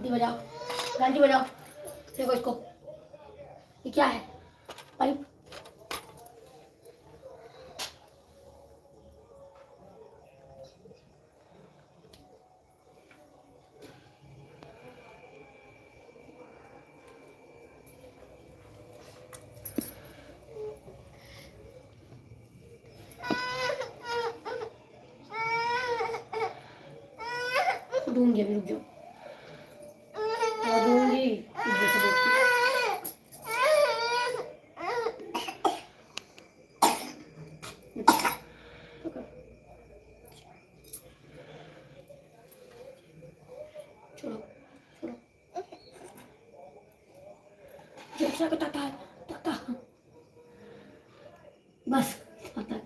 घंटी बजाओ, घंटी बजाओ। देखो इसको, ये क्या है? पाइप। ढूंढ अभी, रुक जाओ, ढूंढी जैसे देखती। छोड़ो छोड़ो, जैसा को ताता ताता, बस ताता।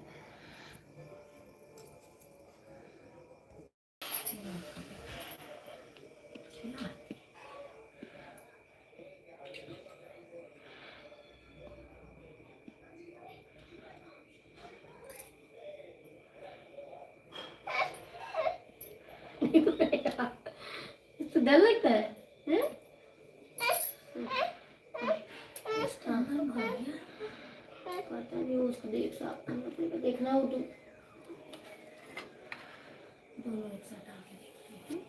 इससे डर लगता है, हैं? पता नहीं उसको देख साफ देखना हो तो दोनों एक साथ आके देखते हैं।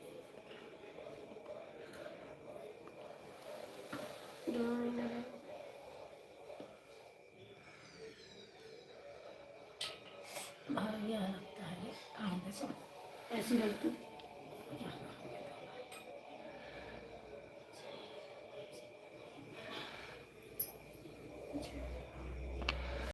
भाई लगता है ऐसी लगती